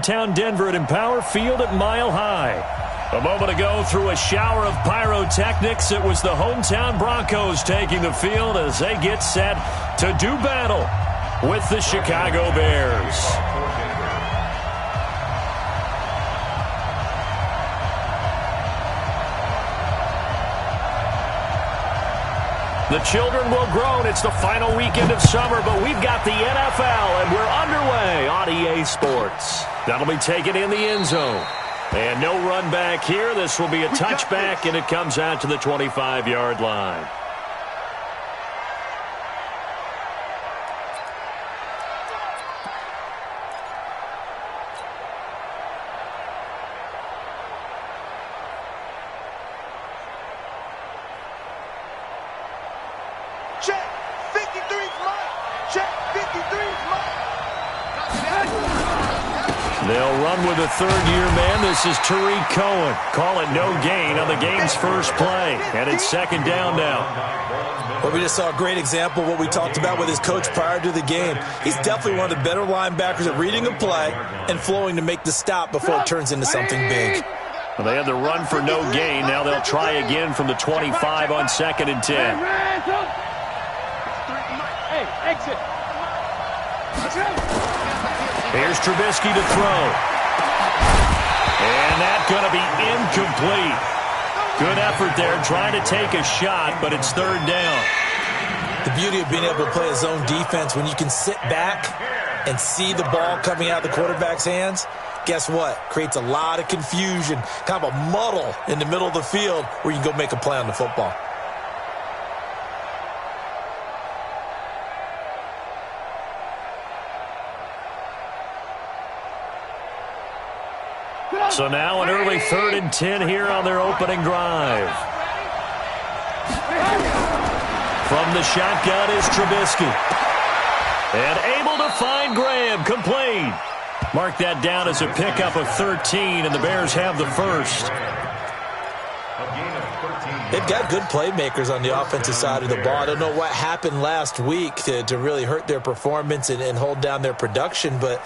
downtown Denver at Empower Field at Mile High. A moment ago, through a shower of pyrotechnics, it was the hometown Broncos taking the field as they get set to do battle with the Chicago Bears. The children will groan. It's the final weekend of summer, but we've got the NFL, and we're underway on EA Sports. That'll be taken in the end zone. And no run back here. This will be a touchback, and it comes out to the 25-yard line. They'll run with a third-year man. This is Tariq Cohen. Call it no gain on the game's first play. And it's second down now. Well, we just saw a great example of what we talked about with his coach prior to the game. He's definitely one of the better linebackers at reading a play and flowing to make the stop before it turns into something big. Well, they had the run for no gain. Now they'll try again from the 25 on 2nd and 10. Hey, exit. Here's Trubisky to throw. And that's going to be incomplete. Good effort there, trying to take a shot, but it's third down. The beauty of being able to play a zone defense, when you can sit back and see the ball coming out of the quarterback's hands, guess what? Creates a lot of confusion, kind of a muddle in the middle of the field where you can go make a play on the football. So now an early 3rd and 10 here on their opening drive. From the shotgun is Trubisky. And able to find Graham, complete. Mark that down as a pickup of 13, and the Bears have the first. They've got good playmakers on the offensive side of the ball. I don't know what happened last week to really hurt their performance and hold down their production, but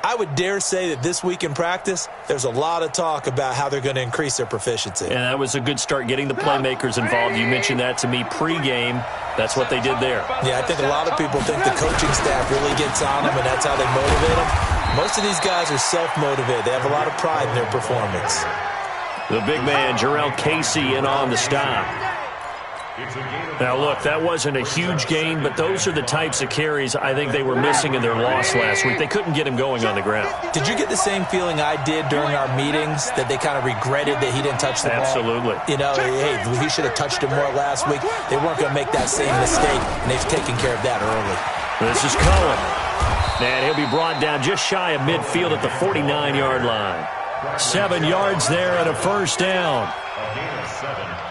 I would dare say that this week in practice, there's a lot of talk about how they're going to increase their proficiency. And that was a good start, getting the playmakers involved. You mentioned that to me pregame. That's what they did there. Yeah, I think a lot of people think the coaching staff really gets on them, and that's how they motivate them. Most of these guys are self-motivated. They have a lot of pride in their performance. The big man, Jarrell Casey, in on the stop. Now, look, that wasn't a huge gain, but those are the types of carries I think they were missing in their loss last week. They couldn't get him going on the ground. Did you get the same feeling I did during our meetings, that they kind of regretted that he didn't touch the ball? Absolutely. You know, hey, he should have touched him more last week. They weren't going to make that same mistake, and they've taken care of that early. This is Cohen. And he'll be brought down just shy of midfield at the 49-yard line. 7 yards there and a first down.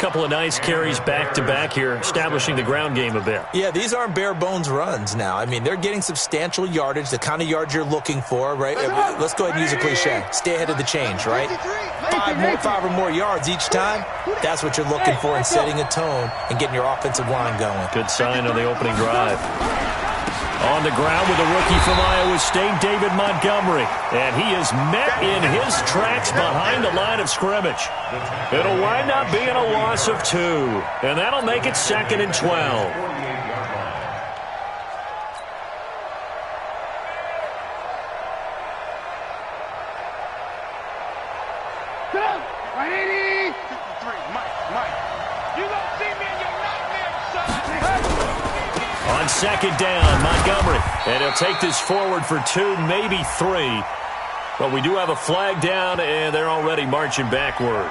Couple of nice carries back-to-back here, establishing the ground game a bit. Yeah, these aren't bare-bones runs now. I mean, they're getting substantial yardage, the kind of yards you're looking for, right? Let's go ahead and use a cliche. Stay ahead of the change, right? 5 or more yards each time, that's what you're looking for in setting a tone and getting your offensive line going. Good sign on the opening drive. On the ground with a rookie from Iowa State, David Montgomery. And he is met in his tracks behind the line of scrimmage. It'll wind up being a loss of 2. And that'll make it 2nd and 12. On 2nd down, Montgomery. And he'll take this forward for 2, maybe 3. But we do have a flag down, and they're already marching backward.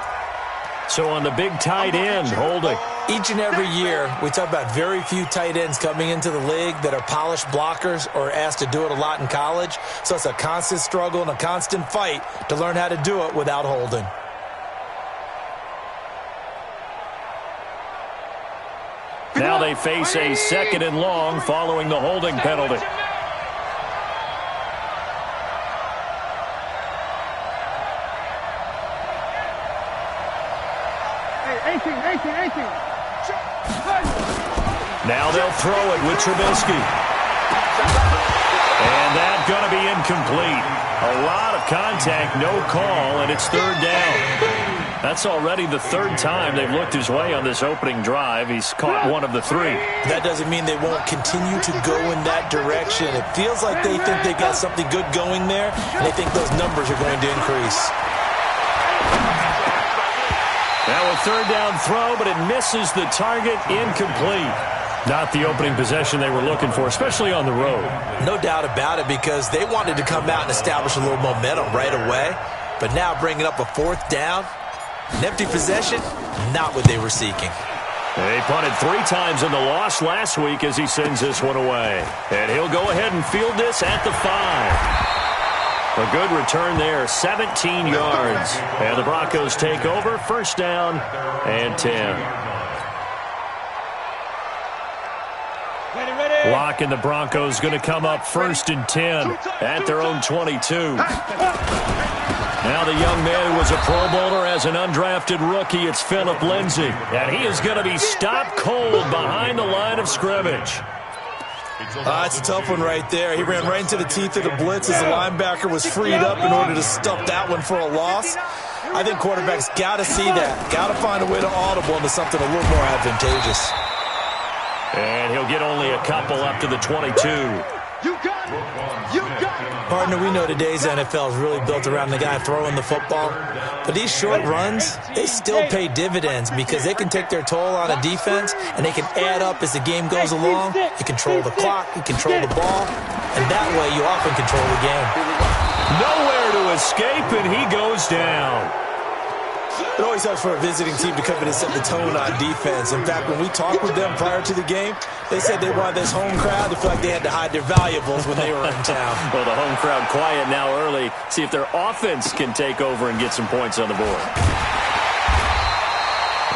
So on the big tight end, holding. Each and every year, we talk about very few tight ends coming into the league that are polished blockers or asked to do it a lot in college. So it's a constant struggle and a constant fight to learn how to do it without holding. Now they face a 2nd and long following the holding penalty. Now they'll throw it with Trubisky. And that's going to be incomplete. A lot of contact, no call, and it's third down. That's already the third time they've looked his way on this opening drive. He's caught one of the three. That doesn't mean they won't continue to go in that direction. It feels like they think they got something good going there, and they think those numbers are going to increase. Now a third down throw, but it misses the target, incomplete. Not the opening possession they were looking for, especially on the road. No doubt about it, because they wanted to come out and establish a little momentum right away. But now bringing up a fourth down, an empty possession, not what they were seeking. They punted 3 times in the loss last week as he sends this one away. And he'll go ahead and field this at the 5. A good return there, 17 yards. And the Broncos take over, first down and 10. Lock and the Broncos going to come up first and 10 at their own 22. Now the young man who was a Pro Bowler as an undrafted rookie, it's Phillip Lindsay. And he is going to be stopped cold behind the line of scrimmage. It's a tough one right there. He ran right into the teeth of the blitz as the linebacker was freed up in order to stuff that one for a loss. I think quarterbacks got to see that. Got to find a way to audible into something a little more advantageous. And he'll get only a couple up to the 22. You got it. You got it. Partner, we know today's NFL is really built around the guy throwing the football. But these short runs, they still pay dividends because they can take their toll on a defense and they can add up as the game goes along. You control the clock, you control the ball, and that way you often control the game. Nowhere to escape, and he goes down. It always helps for a visiting team to come in and set the tone on defense. In fact, when we talked with them prior to the game, they said they wanted this home crowd to feel like they had to hide their valuables when they were in town. Well, the home crowd quiet now early. See if their offense can take over and get some points on the board.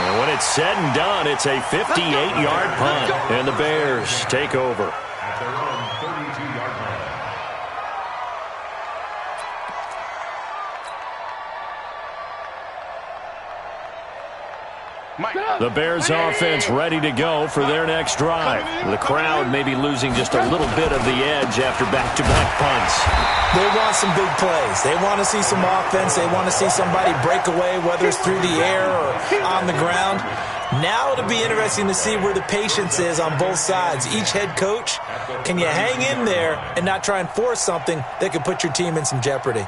And when it's said and done, it's a 58-yard punt, and the Bears take over. The Bears offense ready to go for their next drive. The crowd may be losing just a little bit of the edge after back-to-back punts. They want some big plays. They want to see some offense. They want to see somebody break away, whether it's through the air or on the ground. Now it'll be interesting to see where the patience is on both sides. Each head coach, can you hang in there and not try and force something that could put your team in some jeopardy?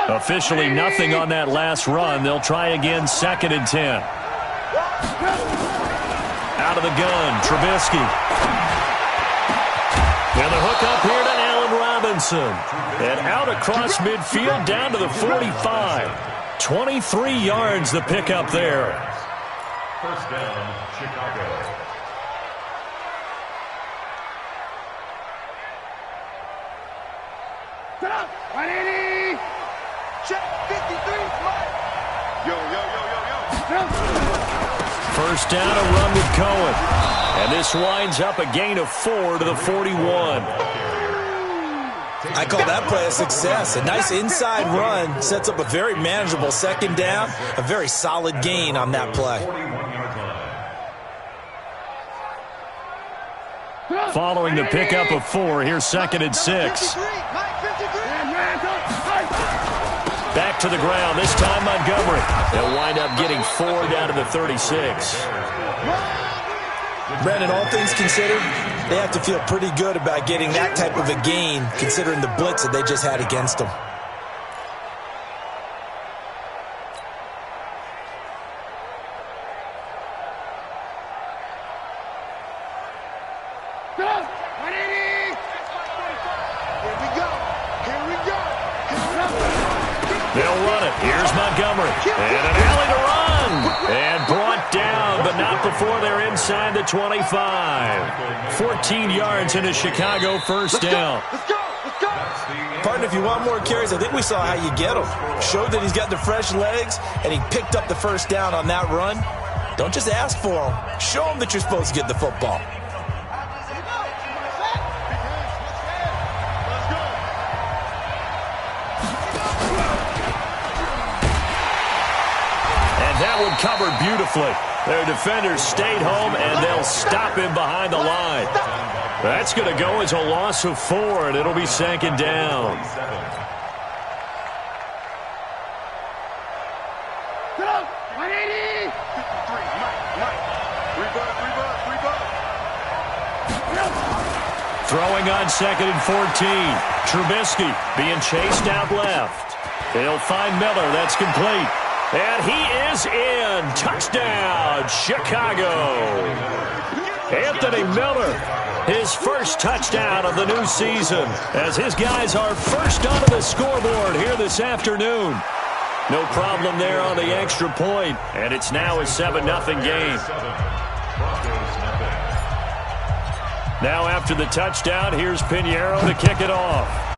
Officially nothing on that last run. They'll try again, second and 10. Out of the gun, Trubisky. And the hook up here to Allen Robinson. And out across midfield down to the 45. 23 yards the pickup there. First down, Chicago. Set up. 180. Check 53. Yo, yo, yo, yo, yo. First down, a run with Cohen. And this winds up a gain of 4 to the 41. I call that play a success. A nice inside run sets up a very manageable second down. A very solid gain on that play. Following the pickup of 4, here's second and 6. Back to the ground, this time Montgomery. They'll wind up getting 4 down to the 36. Brandon, all things considered, they have to feel pretty good about getting that type of a gain, considering the blitz that they just had against them. They'll run it. Here's Montgomery. And an alley to run. And brought down, but not before they're inside the 25. 14 yards into Chicago, first down. Let's go. Let's go. Partner, if you want more carries, I think we saw how you get them. Showed that he's got the fresh legs, and he picked up the first down on that run. Don't just ask for them. Show them that you're supposed to get the football. That one covered beautifully. Their defenders stayed home, and they'll stop him behind the line. That's going to go as a loss of 4, and it'll be second down. Get up! 180! 53, Mike. Rebut. Throwing on second and 14. Trubisky being chased out left. They'll find Miller. That's complete. And he is in. Touchdown, Chicago. Anthony Miller, his first touchdown of the new season, as his guys are first onto the scoreboard here this afternoon. No problem there on the extra point, and it's now a 7-0 game. Now after the touchdown, here's Pinheiro to kick it off.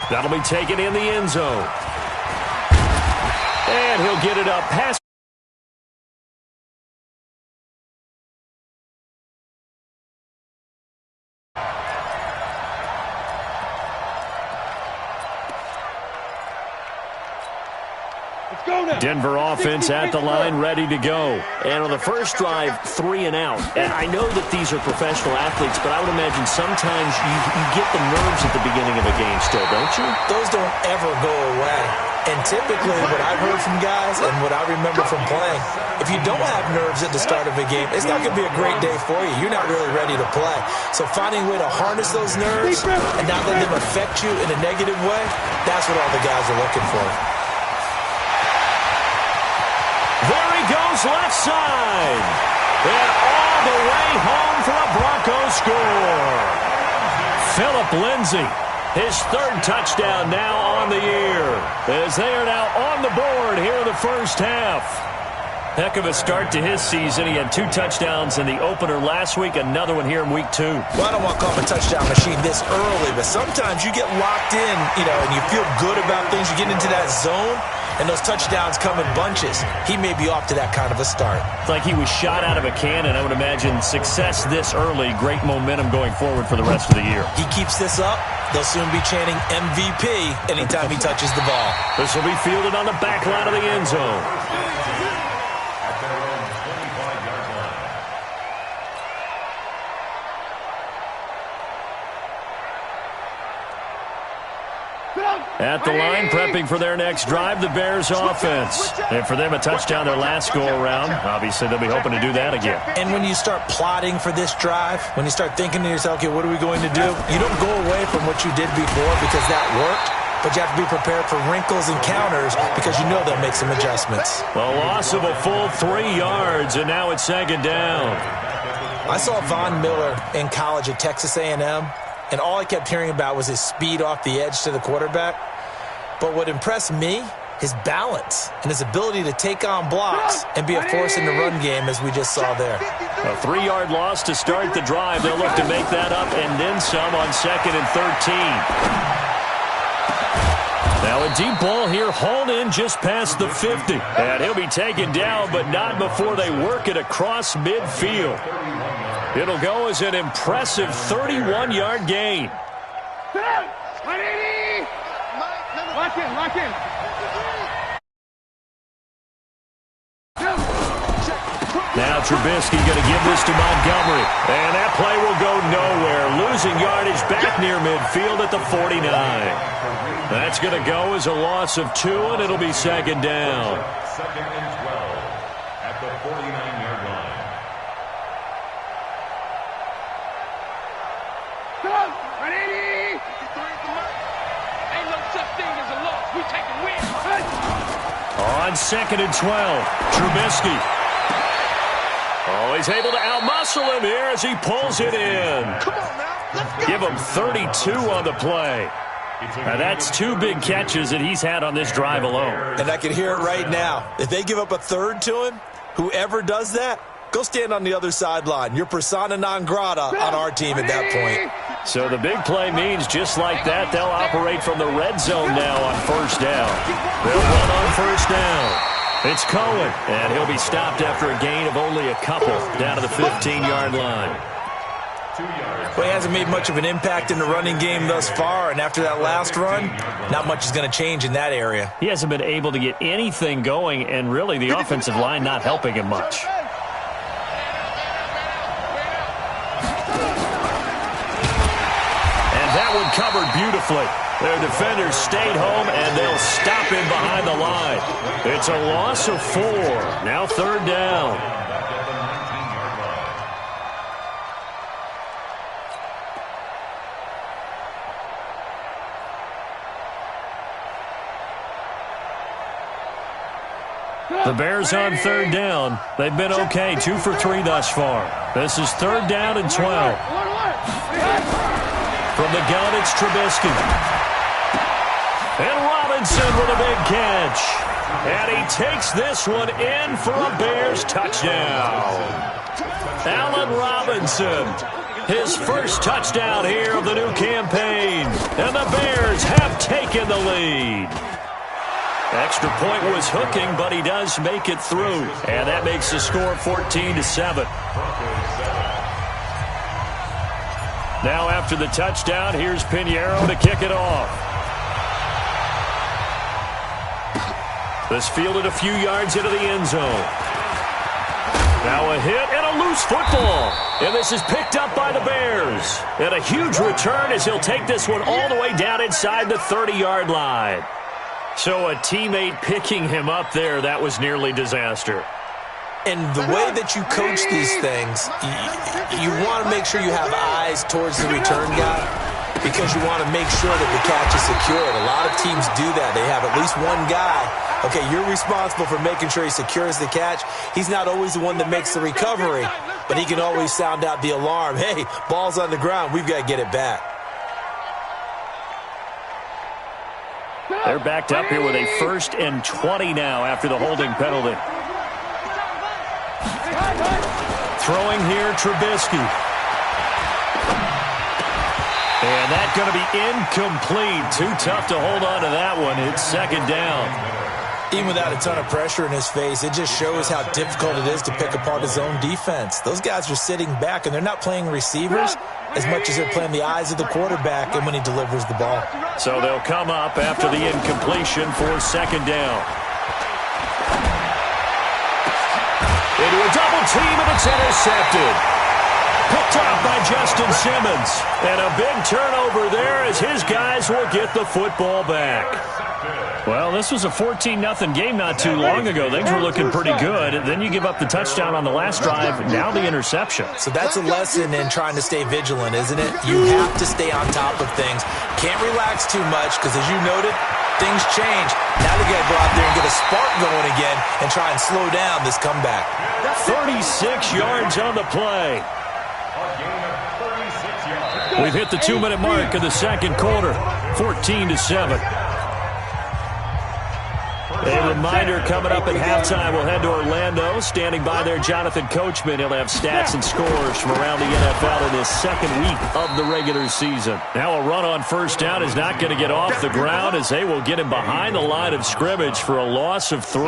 That'll be taken in the end zone. And he'll get it up past. Denver offense at the line, ready to go. And on the first drive, 3 and out. And I know that these are professional athletes, but I would imagine sometimes you get the nerves at the beginning of a game still, don't you? Those don't ever go away. And typically what I've heard from guys and what I remember from playing, if you don't have nerves at the start of a game, it's not going to be a great day for you. You're not really ready to play. So finding a way to harness those nerves and not let them affect you in a negative way, that's what all the guys are looking for. There he goes left side. And all the way home for a Broncos score. Phillip Lindsay, his 3rd touchdown now on the year, as they are now on the board here in the first half. Heck of a start to his season. He had 2 touchdowns in the opener last week, another one here in week 2. Well, I don't want to call him a touchdown machine this early, but sometimes you get locked in, and you feel good about things. You get into that zone, and those touchdowns come in bunches. He may be off to that kind of a start. It's like he was shot out of a cannon. I would imagine success this early, great momentum going forward for the rest of the year. He keeps this up, they'll soon be chanting MVP anytime he touches the ball. This will be fielded on the back line of the end zone. At the line, prepping for their next drive, the Bears offense. And for them, a touchdown their last go-around. Obviously, they'll be hoping to do that again. And when you start plotting for this drive, when you start thinking to yourself, okay, what are we going to do? You don't go away from what you did before because that worked, but you have to be prepared for wrinkles and counters because you know they'll make some adjustments. A loss of a full 3 yards, and now it's second down. I saw Von Miller in college at Texas A&M, and all I kept hearing about was his speed off the edge to the quarterback. But what impressed me, his balance and his ability to take on blocks and be a force in the run game, as we just saw there. A 3-yard loss to start the drive. They'll look to make that up and then some on 2nd and 13. Now a deep ball here, hauled in just past the 50. And he'll be taken down, but not before they work it across midfield. It'll go as an impressive 31-yard gain. Lock in. Now Trubisky going to give this to Montgomery. And that play will go nowhere. Losing yardage back near midfield at the 49. That's going to go as a loss of 2, and it'll be second down. 2nd and 12 at the 49-yard line. On 2nd and 12, Trubisky. Oh, he's able to outmuscle him here as he pulls it in. Come on now, let's go. Give him 32 on the play. Now that's 2 big catches that he's had on this drive alone. And I can hear it right now. If they give up a 3rd to him, whoever does that, go stand on the other sideline. You're persona non grata on our team at that point. So the big play means just like that, they'll operate from the red zone now on 1st down. They'll run on 1st down. It's Cohen, and he'll be stopped after a gain of only a couple down to the 15-yard line. Well, he hasn't made much of an impact in the running game thus far, and after that last run, not much is going to change in that area. He hasn't been able to get anything going, and really the offensive line not helping him much. covered beautifully. Their defenders stayed home, and they'll stop him behind the line. It's a loss of 4. Now 3rd down. The Bears on 3rd down. They've been okay, 2 for 3 thus far. This is 3rd down and 12. From the gun, it's Trubisky. And Robinson with a big catch. And he takes this one in for a Bears touchdown. Allen Robinson, his first touchdown here of the new campaign. And the Bears have taken the lead. Extra point was hooking, but he does make it through. And that makes the score 14-7. Now after the touchdown, here's Pinheiro to kick it off. This fielded a few yards into the end zone. Now a hit and a loose football. And this is picked up by the Bears. And a huge return as he'll take this one all the way down inside the 30-yard line. So a teammate picking him up there, that was nearly disaster. And the way that you coach these things, you want to make sure you have eyes towards the return guy because you want to make sure that the catch is secured. A lot of teams do that. They have at least one guy. Okay, you're responsible for making sure he secures the catch. He's not always the one that makes the recovery, but he can always sound out the alarm. Hey, ball's on the ground. We've got to get it back. They're backed up here with a 1st and 20 now after the holding penalty. Throwing here, Trubisky. And that's going to be incomplete. Too tough to hold on to that one. It's 2nd down. Even without a ton of pressure in his face, it just shows how difficult it is to pick apart his own defense. Those guys are sitting back, and they're not playing receivers as much as they're playing the eyes of the quarterback and when he delivers the ball. So they'll come up after the incompletion for 2nd down. Into a double team, and it's intercepted. Picked off by Justin Simmons. And a big turnover there as his guys will get the football back. Well, this was a 14-0 game not too long ago. Things were looking pretty good. Then you give up the touchdown on the last drive. Now the interception. So that's a lesson in trying to stay vigilant, isn't it? You have to stay on top of things. Can't relax too much because, as you noted, things change. Now they got to go out there and get a spark going again and try and slow down this comeback. 36 yards on the play. We've hit the 2-minute mark of the 2nd quarter. 14-7. A reminder coming up at halftime, we'll head to Orlando. Standing by there, Jonathan Coachman. He'll have stats and scores from around the NFL in his 2nd week of the regular season. Now a run on 1st down is not going to get off the ground as they will get him behind the line of scrimmage for a loss of 3.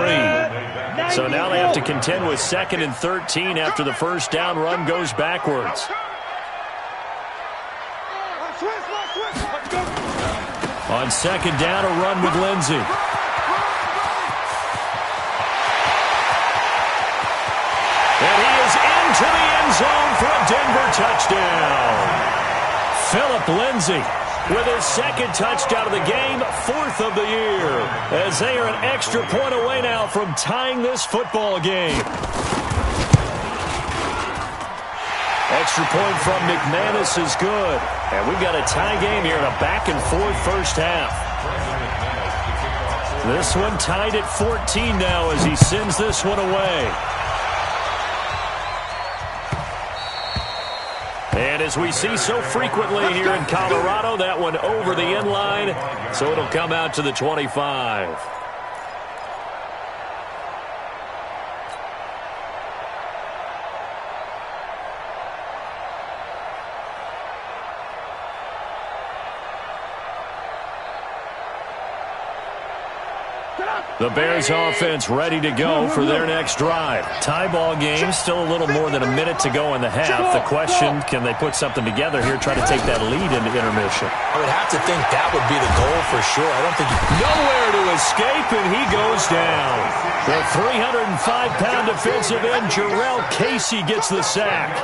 So now they have to contend with 2nd and 13 after the 1st down run goes backwards. On 2nd down, a run with Lindsey. And he is into the end zone for a Denver touchdown. Phillip Lindsay with his 2nd touchdown of the game, 4th of the year, as they are an extra point away now from tying this football game. Extra point from McManus is good. And we've got a tie game here in a back-and-forth 1st half. This one tied at 14 now as he sends this one away. And as we see so frequently here in Colorado, that one over the end line, so it'll come out to the 25. The Bears offense ready to go for their next drive. Tie ball game, still a little more than a minute to go in the half. The question, can they put something together here, try to take that lead into intermission? I would have to think that would be the goal for sure. I don't think nowhere to escape, and he goes down. The 305-pound defensive end, Jarrell Casey, gets the sack.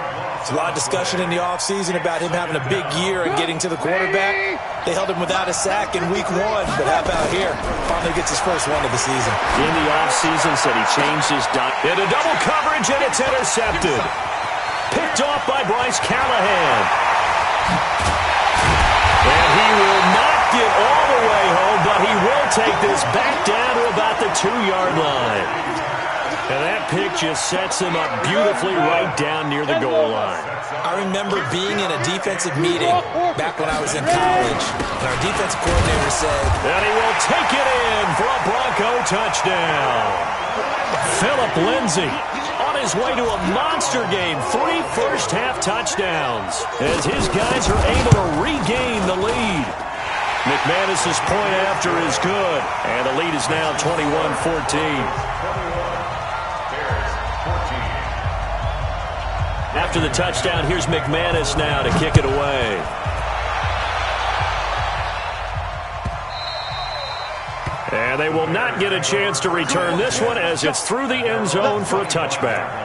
There's a lot of discussion in the offseason about him having a big year and getting to the quarterback. They held him without a sack in week 1, but how about here? Finally gets his first one of the season. In the offseason, said he changed his diet. Into double coverage, and it's intercepted. Picked off by Bryce Callahan. And he will not get all the way home, but he will take this back down to about the 2-yard line. And that pick just sets him up beautifully right down near the goal line. I remember being in a defensive meeting back when I was in college, and our defensive coordinator said, and he will take it in for a Bronco touchdown. Philip Lindsay on his way to a monster game, 3 first-half touchdowns, as his guys are able to regain the lead. McManus's point after is good, and the lead is now 21-14. After the touchdown, here's McManus now to kick it away. And they will not get a chance to return this one as it's through the end zone for a touchback.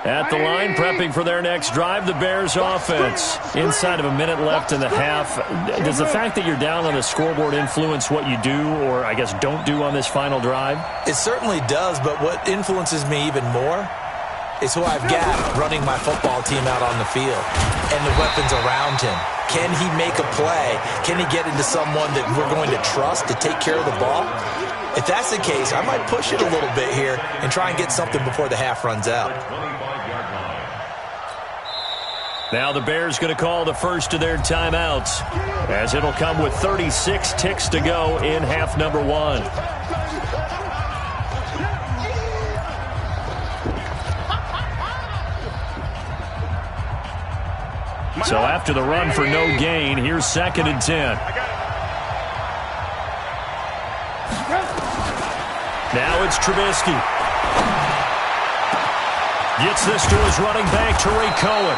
At the line, prepping for their next drive, the Bears offense. Inside of a minute left in the half. Does the fact that you're down on the scoreboard influence what you do, or I guess don't do on this final drive? It certainly does, but what influences me even more is who I've got running my football team out on the field and the weapons around him. Can he make a play? Can he get into someone that we're going to trust to take care of the ball? If that's the case, I might push it a little bit here and try and get something before the half runs out. Now the Bears going to call the first of their timeouts, as it'll come with 36 ticks to go in half number 1. So after the run for no gain, here's 2nd and 10. Now it's Trubisky. Gets this to his running back, Tariq Cohen.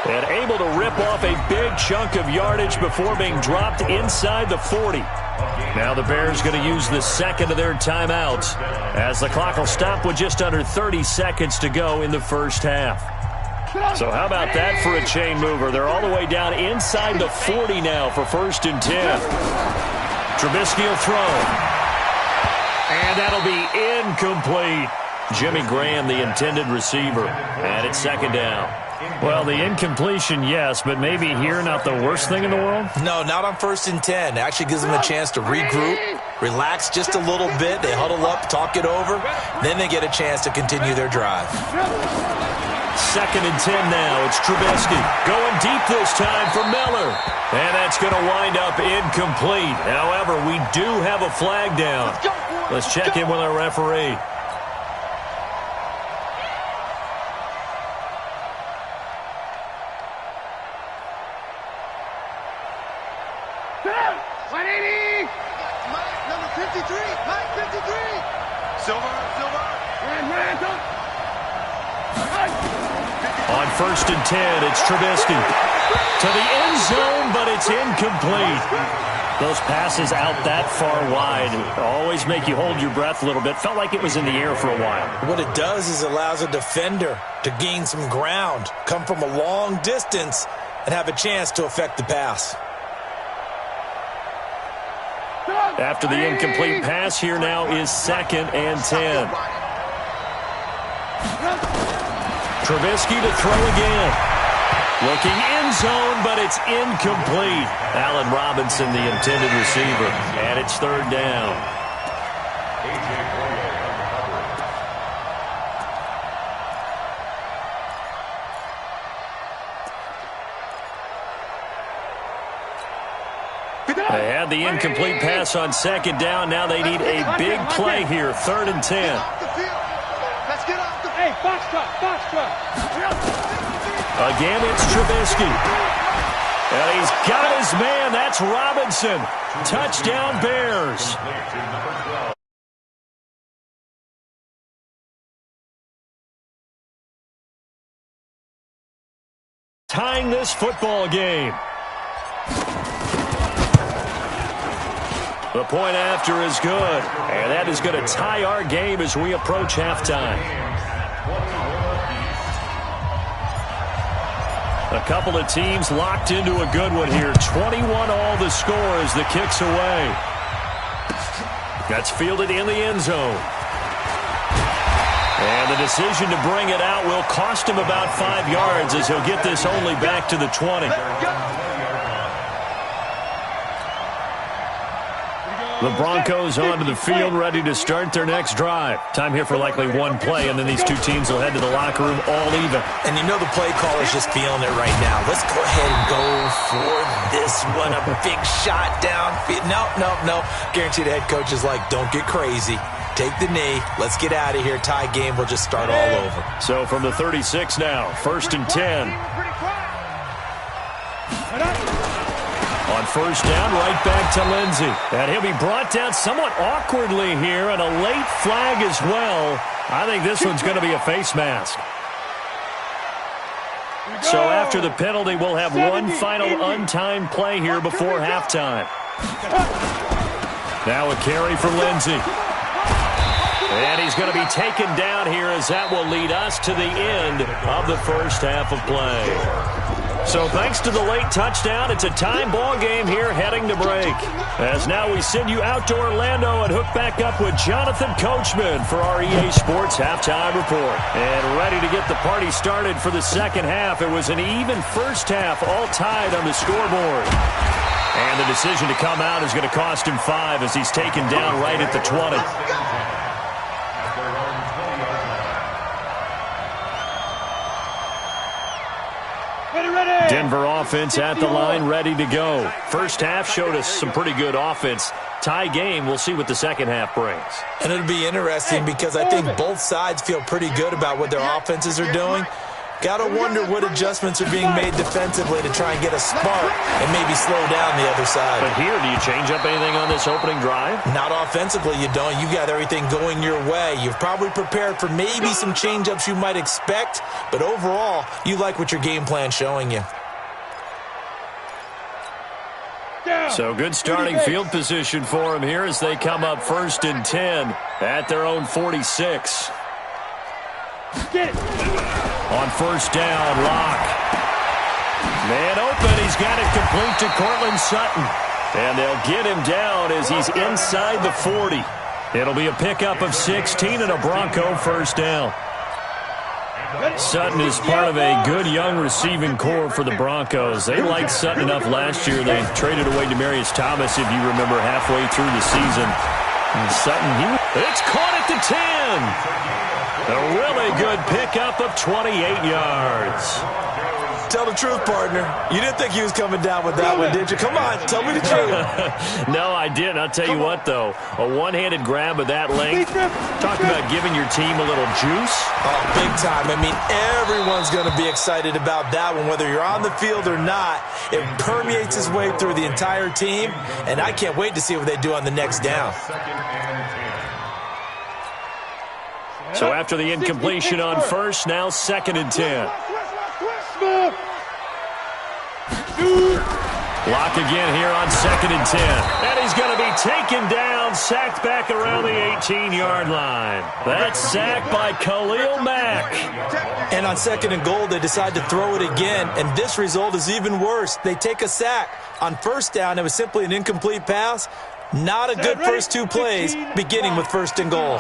And able to rip off a big chunk of yardage before being dropped inside the 40. Now the Bears going to use the second of their timeouts, as the clock will stop with just under 30 seconds to go in the first half. So how about that for a chain mover? They're all the way down inside the 40 now for 1st and 10. Trubisky will throw. And that'll be incomplete. Jimmy Graham, the intended receiver. And it's 2nd down. Well, the incompletion, yes, but maybe here not the worst thing in the world? No, not on 1st and 10. It actually gives them a chance to regroup, relax just a little bit. They huddle up, talk it over. Then they get a chance to continue their drive. 2nd and 10 now. It's Trubisky going deep this time for Miller. And that's going to wind up incomplete. However, we do have a flag down. Let's check in with our referee. On 1st and 10, it's Trubisky. To the end zone, but it's incomplete. Those passes out that far wide always make you hold your breath a little bit. Felt like it was in the air for a while. What it does is it allows a defender to gain some ground, come from a long distance, and have a chance to affect the pass. After the incomplete pass, here now is 2nd and 10. Trubisky to throw again. Looking end zone, but it's incomplete. Allen Robinson, the intended receiver. And it's 3rd down. They had the incomplete pass on 2nd down. Now they need a big play here. 3rd and 10. Hey, box truck. Again, it's Trubisky. And he's got his man. That's Robinson. Touchdown, Bears. tying this football game. The point after is good, and that is going to tie our game as we approach halftime. A couple of teams locked into a good one here. 21 all the score as the kick's away. That's fielded in the end zone. And the decision to bring it out will cost him about 5 yards as he'll get this only back to the 20. The Broncos onto the field, ready to start their next drive. Time here for likely one play, and then these two teams will head to the locker room all even. And you know the play caller's just feeling it right now. Let's go ahead and go for this one. A big shot downfield. No. Guarantee the head coach is like, don't get crazy. Take the knee. Let's get out of here. Tie game. We'll just start all over. So from the 36 now, 1st and 10. On first down, right back to Lindsey. And he'll be brought down somewhat awkwardly here, and a late flag as well. I think this one's going to be a face mask. So after the penalty, we'll have one final untimed play here before halftime. Now a carry for Lindsey. And he's going to be taken down here as that will lead us to the end of the first half of play. So thanks to the late touchdown, it's a time ball game here heading to break. As now we send you out to Orlando and hook back up with Jonathan Coachman for our EA Sports Halftime Report. And ready to get the party started for the second half. It was an even first half, all tied on the scoreboard. And the decision to come out is going to cost him 5 as he's taken down right at the 20. Denver offense at the line, ready to go. First half showed us some pretty good offense. Tie game, we'll see what the second half brings. And it'll be interesting because I think both sides feel pretty good about what their offenses are doing. Got to wonder what adjustments are being made defensively to try and get a spark and maybe slow down the other side. But here, do you change up anything on this opening drive? Not offensively, you don't. You got everything going your way. You've probably prepared for maybe some change-ups you might expect, but overall, you like what your game plan's showing you. So good starting field position for them here as they come up 1st and 10 at their own 46. On first down, Locke. Man open, he's got it complete to Cortland Sutton. And they'll get him down as he's inside the 40. It'll be a pickup of 16 and a Bronco first down. Sutton is part of a good young receiving core for the Broncos. They liked Sutton enough last year. They traded away Demaryius Thomas, if you remember, halfway through the season. And Sutton, it's caught at the 10. A really good pickup of 28 yards. Tell the truth, partner. You didn't think he was coming down with that one, did you? Come on, tell me the truth. No, I didn't. I'll tell you what, though. A one-handed grab of that length. Talk about giving your team a little juice. Oh, big time. I mean, everyone's going to be excited about that one, whether you're on the field or not. It permeates its way through the entire team, and I can't wait to see what they do on the next down. So after the incompletion on first, now 2nd and 10. Lock again here on 2nd and 10. And he's going to be taken down, sacked back around the 18-yard line. That's sacked by Khalil Mack. And on 2nd and goal, they decide to throw it again, and this result is even worse. They take a sack. On first down, it was simply an incomplete pass. Not a good first two plays, beginning with 1st and goal.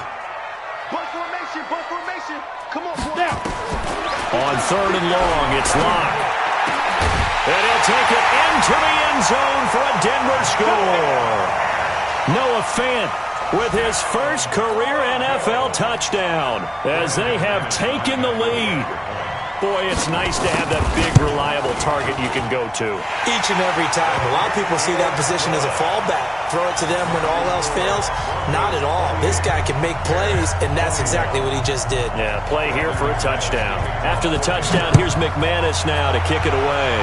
Come on, now. On 3rd and long, it's Locke. And he'll take it into the end zone for a Denver score. Noah Fant with his first career NFL touchdown as they have taken the lead. Boy, it's nice to have that big, reliable target you can go to. Each and every time. A lot of people see that position as a fallback. Throw it to them when all else fails. Not at all. This guy can make plays, and that's exactly what he just did. Yeah, play here for a touchdown. After the touchdown, here's McManus now to kick it away.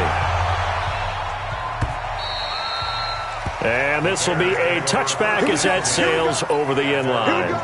And this will be a touchback as that sails over the end line.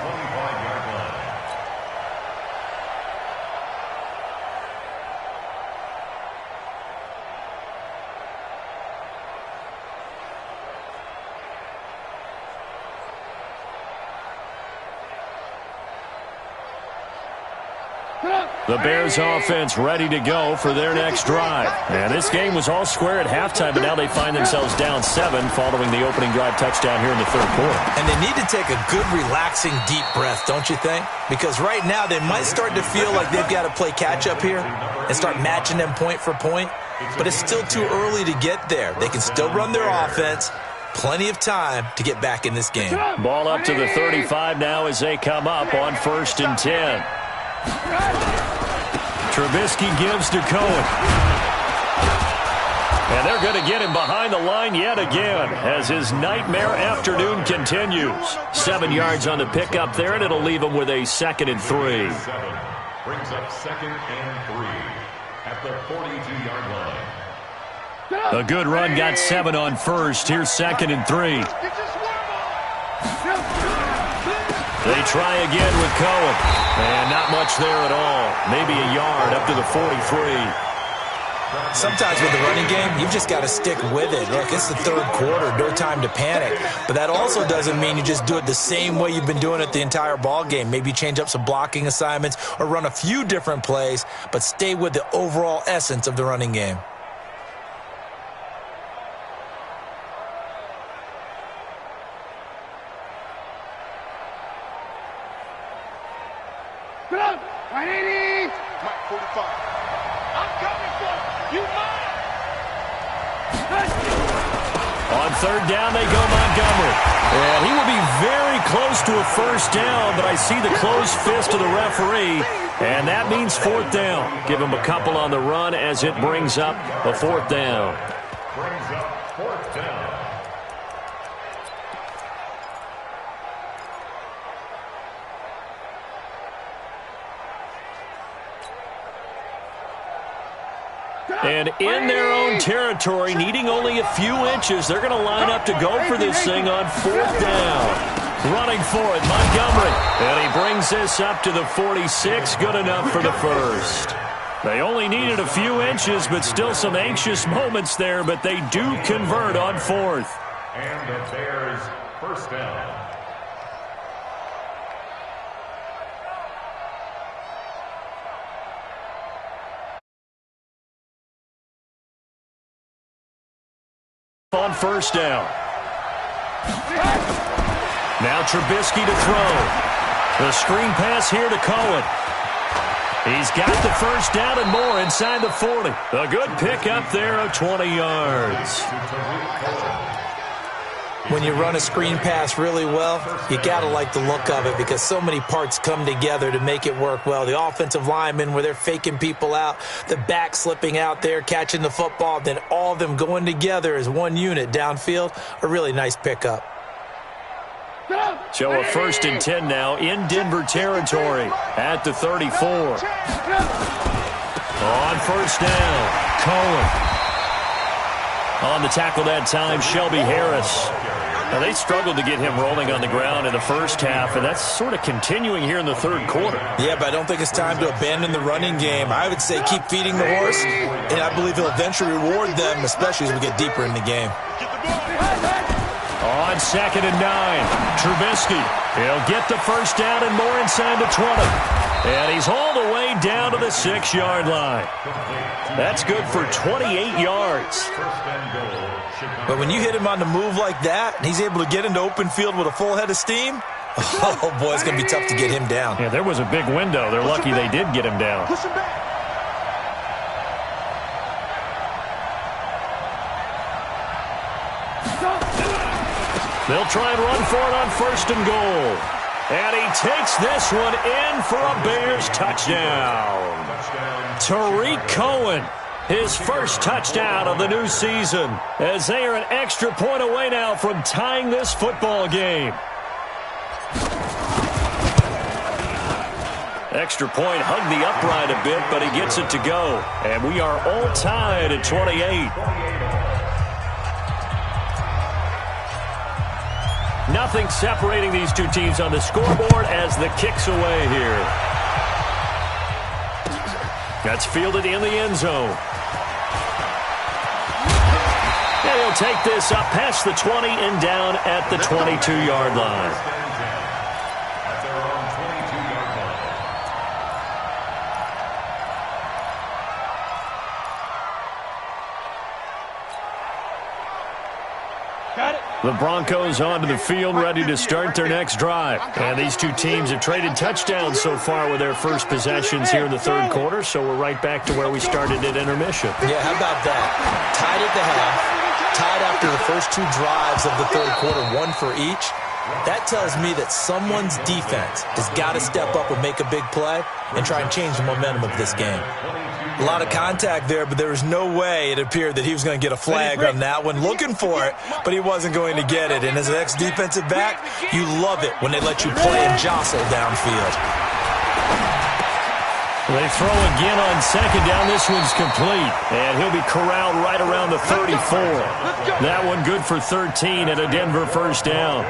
The Bears offense ready to go for their next drive. And this game was all square at halftime, but now they find themselves down 7 following the opening drive touchdown here in the third quarter. And they need to take a good, relaxing, deep breath, don't you think? Because right now they might start to feel like they've got to play catch-up here and start matching them point for point. But it's still too early to get there. They can still run their offense. Plenty of time to get back in this game. Ball up to the 35 now as they come up on 1st and 10. Trubisky gives to Cohen. And they're going to get him behind the line yet again as his nightmare afternoon continues. 7 yards on the pickup there, and it'll leave him with a 2nd and 3. Brings up 2nd and 3 at the 42-yard line. A good run got 7 on 1st. Here's 2nd and 3. They try again with Cohen. And not much there at all. Maybe a yard up to the 43. Sometimes with the running game, you've just got to stick with it. Look, it's the third quarter, no time to panic. But that also doesn't mean you just do it the same way you've been doing it the entire ball game. Maybe change up some blocking assignments or run a few different plays, but stay with the overall essence of the running game. On 3rd down, they go Montgomery. And he will be very close to a 1st down, but I see the closed fist of the referee, and that means 4th down. Give him a couple on the run as it brings up a 4th down. Brings up 4th down. And in their own territory, needing only a few inches, they're going to line up to go for this thing on 4th down. Running for it, Montgomery. And he brings this up to the 46, good enough for the 1st. They only needed a few inches, but still some anxious moments there, but they do convert on 4th. And the Bears' 1st down. On 1st down. Now Trubisky to throw. The screen pass here to Cohen. He's got the 1st down and more inside the 40. A good pickup there of 20 yards. When you run a screen pass really well, you got to like the look of it because so many parts come together to make it work well. The offensive linemen, where they're faking people out, the back slipping out there, catching the football, then all of them going together as one unit downfield, a really nice pickup. So a 1st and 10 now in Denver territory at the 34. On 1st down, Cohen. On the tackle that time, Shelby Harris. Now, they struggled to get him rolling on the ground in the 1st half, and that's sort of continuing here in the 3rd quarter. Yeah, but I don't think it's time to abandon the running game. I would say keep feeding the horse, and I believe he'll eventually reward them, especially as we get deeper in the game. On 2nd and 9, Trubisky. He'll get the 1st down and more inside the 20. And he's all the way down to the 6-yard line. That's good for 28 yards. But when you hit him on the move like that, and he's able to get into open field with a full head of steam, oh, boy, it's going to be tough to get him down. Yeah, there was a big window. They're lucky they did get him down. They'll try and run for it on 1st and goal. And he takes this one in for a Bears touchdown. Tariq Cohen, his 1st touchdown of the new season, as they are an extra point away now from tying this football game. Extra point hugged the upright a bit, but he gets it to go. And we are all tied at 28. Nothing separating these two teams on the scoreboard as the kick's away here. That's fielded in the end zone. And he'll take this up past the 20 and down at the 22-yard line. The Broncos onto the field, ready to start their next drive. And these two teams have traded touchdowns so far with their first possessions here in the third quarter, so we're right back to where we started at intermission. Yeah, how about that? Tied at the half, tied after the first two drives of the third quarter, one for each. That tells me that someone's defense has got to step up and make a big play and try and change the momentum of this game. A lot of contact there, but there was no way it appeared that he was going to get a flag on that one. Looking for it, but he wasn't going to get it. And as an ex-defensive back, you love it when they let you play and jostle downfield. They throw again on second down. This one's complete. And he'll be corralled right around the 34. That one good for 13 and a Denver first down.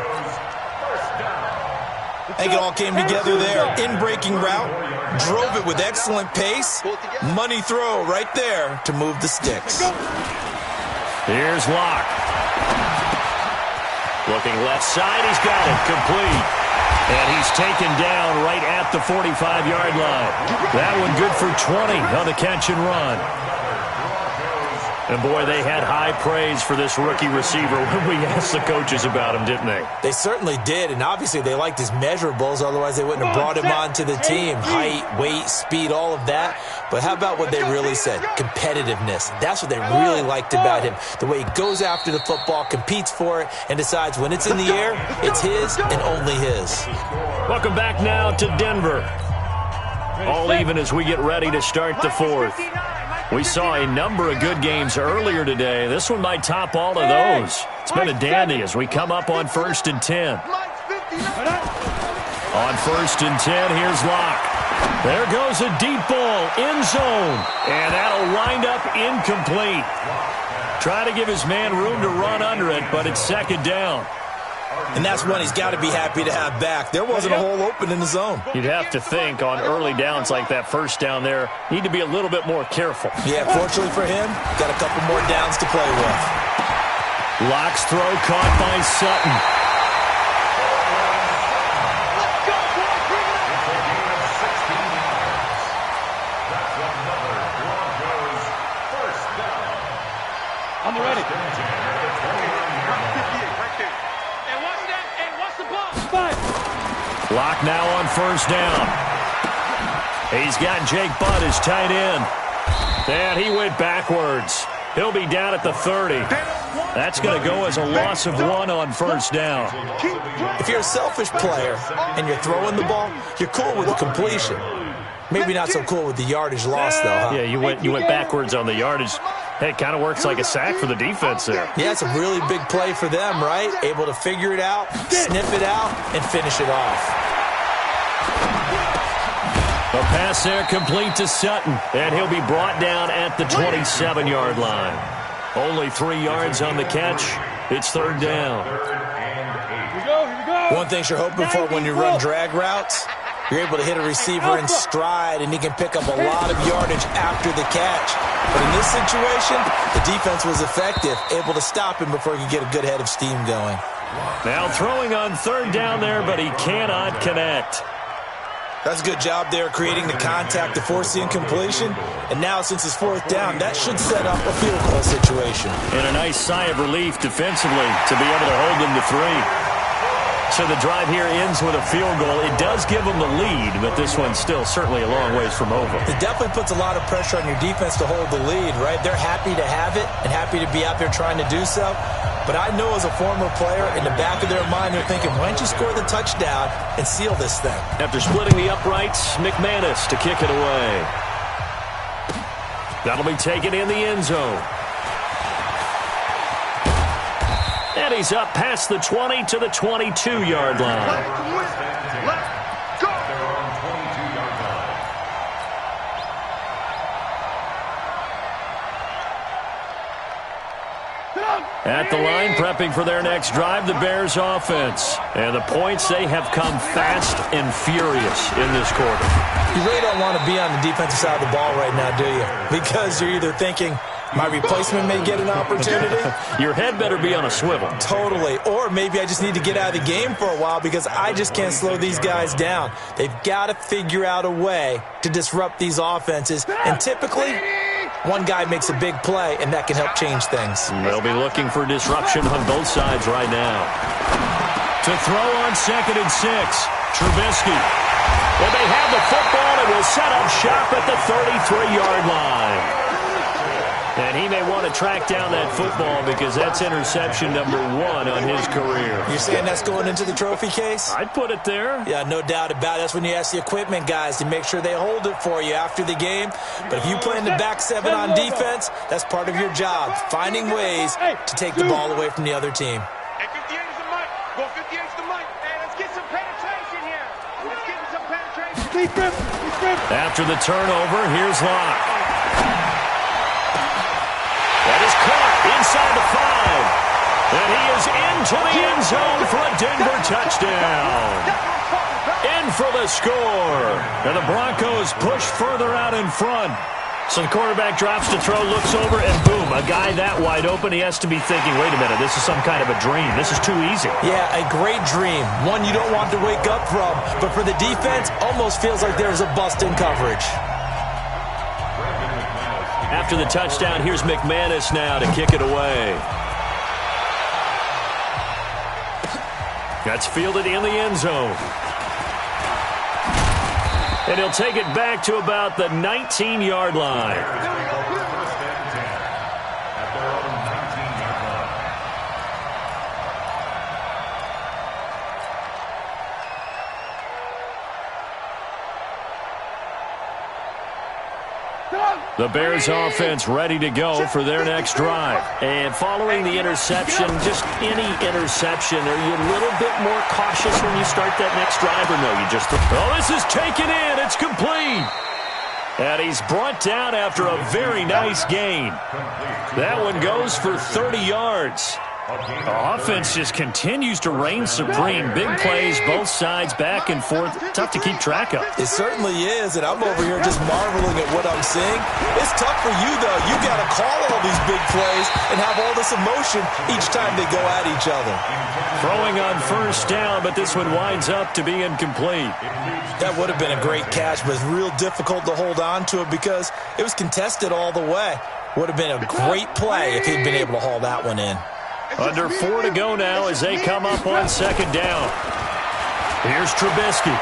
I think it all came together there. In-breaking route, drove it with excellent pace. Money throw right there to move the sticks. Here's Locke. Looking left side, he's got it. Complete. And he's taken down right at the 45-yard line. That one good for 20 on the catch and run. And, boy, they had high praise for this rookie receiver when we asked the coaches about him, didn't they? They certainly did, and obviously they liked his measurables. Otherwise, they wouldn't have brought him onto the team. Height, weight, speed, all of that. But how about what they really said? Competitiveness. That's what they really liked about him. The way he goes after the football, competes for it, and decides when it's in the air, it's his and only his. Welcome back now to Denver. All even as we get ready to start the fourth. We saw a number of good games earlier today. This one might top all of those. It's been a dandy as we come up on 1st and 10. On 1st and 10, here's Locke. There goes a deep ball, end zone, and that'll wind up incomplete. Trying to give his man room to run under it, but it's second down. And that's one he's got to be happy to have back. There wasn't a hole open in the zone. You'd have to think on early downs like that first down there, need to be a little bit more careful. Yeah, fortunately for him, got a couple more downs to play with. Locke's throw caught by Sutton. I'm ready. Locke now on first down. He's got Jake Butt as tight end. And he went backwards. He'll be down at the 30. That's going to go as a loss of 1 on first down. If you're a selfish player and you're throwing the ball, you're cool with the completion. Maybe not so cool with the yardage loss, though, huh? Yeah, you went backwards on the yardage. Hey, it kind of works like a sack for the defense there. Yeah, it's a really big play for them, right? Able to figure it out, sniff it out, and finish it off. A pass there complete to Sutton, and he'll be brought down at the 27-yard line. Only 3 yards on the catch. It's third down. Here we go. One thing you're hoping for when you run drag routes, you're able to hit a receiver in stride, and he can pick up a lot of yardage after the catch. But in this situation, the defense was effective, able to stop him before he could get a good head of steam going. Now throwing on third down there, but he cannot connect. That's a good job there creating the contact to force the incompletion. And now, since it's fourth down, that should set up a field goal situation. And a nice sigh of relief defensively to be able to hold them to 3. So the drive here ends with a field goal. It does give them the lead, but this one's still certainly a long ways from over. It definitely puts a lot of pressure on your defense to hold the lead, right? They're happy to have it and happy to be out there trying to do so. But I know as a former player, in the back of their mind, they're thinking, why don't you score the touchdown and seal this thing? After splitting the uprights, McManus to kick it away. That'll be taken in the end zone. And he's up past the 20 to the 22-yard line. Let's go. At the line, prepping for their next drive, the Bears offense. And the points, they have come fast and furious in this quarter. You really don't want to be on the defensive side of the ball right now, do you? Because you're either thinking, my replacement may get an opportunity. Your head better be on a swivel. Totally. Or maybe I just need to get out of the game for a while because I just can't slow these guys down. They've got to figure out a way to disrupt these offenses. And typically, One guy makes a big play, and that can help change things. They'll be looking for disruption on both sides right now. To throw on 2nd and 6, Trubisky. Well, they have the football and will set up shop at the 33-yard line. And he may want to track down that football because that's interception number 1 on his career. You're saying that's going into the trophy case? I'd put it there. Yeah, no doubt about it. That's when you ask the equipment guys to make sure they hold it for you after the game. But if you play in the back 7 on defense, that's part of your job, finding ways to take the ball away from the other team. Hey, 58 is the mic. Go 58 is the mic. Hey, let's get some penetration here. Let's get some penetration. After the turnover, here's Locke. That is caught inside the 5. And he is into the end zone for a Denver touchdown. In for the score. And the Broncos push further out in front. So the quarterback drops to throw, looks over, and boom, a guy that wide open, he has to be thinking, wait a minute, this is some kind of a dream. This is too easy. Yeah, a great dream. One you don't want to wake up from. But for the defense, almost feels like there's a bust in coverage. After the touchdown, here's McManus now to kick it away. That's fielded in the end zone. And he'll take it back to about the 19-yard line. The Bears offense ready to go for their next drive. And following the interception, just any interception, are you a little bit more cautious when you start that next drive, or no, you just... Oh, this is taken in. It's complete. And he's brought down after a very nice gain. That one goes for 30 yards. The offense just continues to reign supreme. Big plays, both sides, back and forth. Tough to keep track of. It certainly is, and I'm over here just marveling at what I'm seeing. It's tough for you, though. You got to call all these big plays and have all this emotion each time they go at each other. Throwing on first down, but this one winds up to be incomplete. That would have been a great catch, but it's real difficult to hold on to it because it was contested all the way. Would have been a great play if he'd been able to haul that one in. Under 4 to go now as they come up on second down. Here's Trubisky.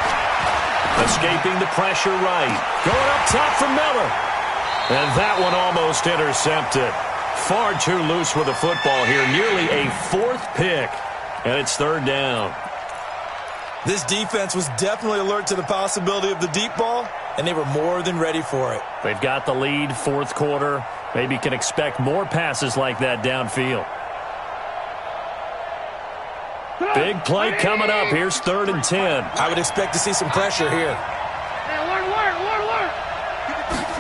Escaping the pressure right. Going up top for Miller. And that one almost intercepted. Far too loose with the football here. Nearly a 4th pick. And it's 3rd down. This defense was definitely alert to the possibility of the deep ball, and they were more than ready for it. They've got the lead, 4th quarter. Maybe can expect more passes like that downfield. Big play coming up. Here's 3rd and 10. I would expect to see some pressure here.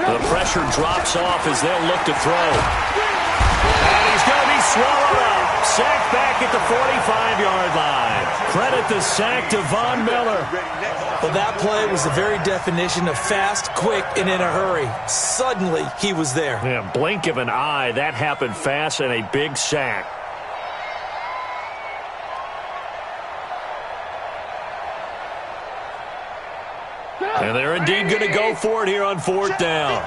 The pressure drops off as they'll look to throw. And he's going to be swallowed up. Sacked back at the 45-yard line. Credit the sack to Von Miller. Well, that play was the very definition of fast, quick, and in a hurry. Suddenly, he was there. Yeah, blink of an eye. That happened fast and a big sack. And they're indeed going to go for it here on 4th down.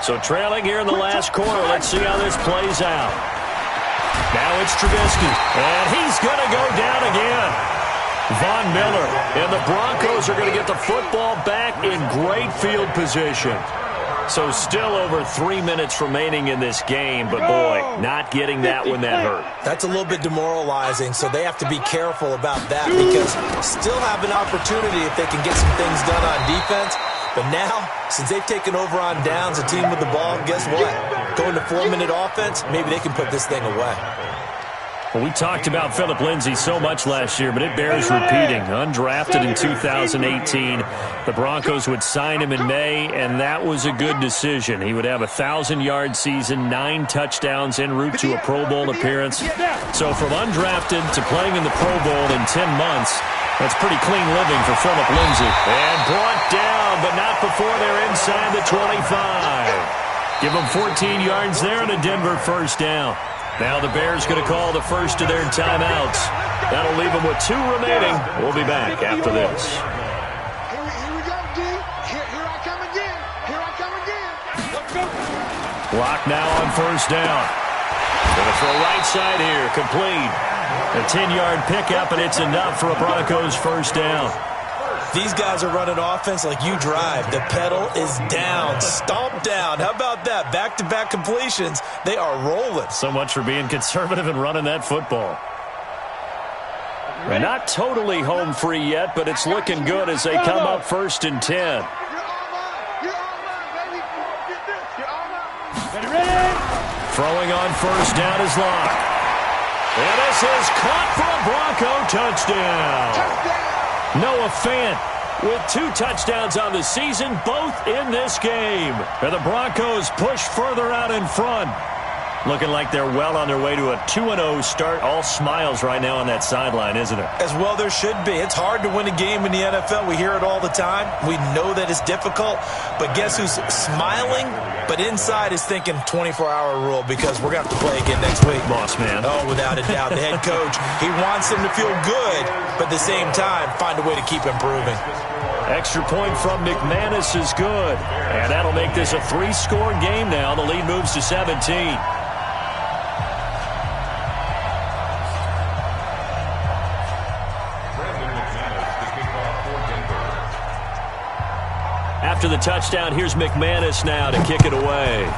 So trailing here in the last quarter. Let's see how this plays out. Now it's Trubisky. And he's going to go down again. Von Miller. And the Broncos are going to get the football back in great field position. So still over 3 minutes remaining in this game. But, boy, not getting that one that hurt. That's a little bit demoralizing, so they have to be careful about that because still have an opportunity if they can get some things done on defense. But now, since they've taken over on downs, a team with the ball, guess what? Going to 4-minute offense, maybe they can put this thing away. Well, we talked about Phillip Lindsay so much last year, but it bears repeating. Undrafted in 2018, the Broncos would sign him in May, and that was a good decision. He would have a 1,000-yard season, 9 touchdowns en route to a Pro Bowl appearance. So from undrafted to playing in the Pro Bowl in 10 months, that's pretty clean living for Phillip Lindsay. And brought down, but not before they're inside the 25. Give them 14 yards there and a Denver first down. Now the Bears going to call the first of their timeouts. That'll leave them with 2 remaining. We'll be back after this. Here we go, D. Here I come again. Here I come again. Let's go. Clock now on first down. Going to throw right side here. Complete. A 10-yard pickup, and it's enough for a Broncos first down. These guys are running offense like you drive. The pedal is down, stomped down. How about that? Back-to-back completions. They are rolling. So much for being conservative and running that football. Not totally home free yet, but it's looking good as they come up first and 10. Throwing on first down is Locke. And this is caught for a Bronco touchdown. Noah Fant with 2 touchdowns on the season, both in this game. And the Broncos push further out in front. Looking like they're well on their way to a 2-0 start. All smiles right now on that sideline, isn't it? As well there should be. It's hard to win a game in the NFL. We hear it all the time. We know that it's difficult. But guess who's smiling? But inside is thinking 24-hour rule because we're going to have to play again next week. Boss man. Oh, without a doubt. The head coach, he wants them to feel good, but at the same time, find a way to keep improving. Extra point from McManus is good. And that'll make this a 3-score game now. The lead moves to 17. After the touchdown, here's McManus now to kick it away.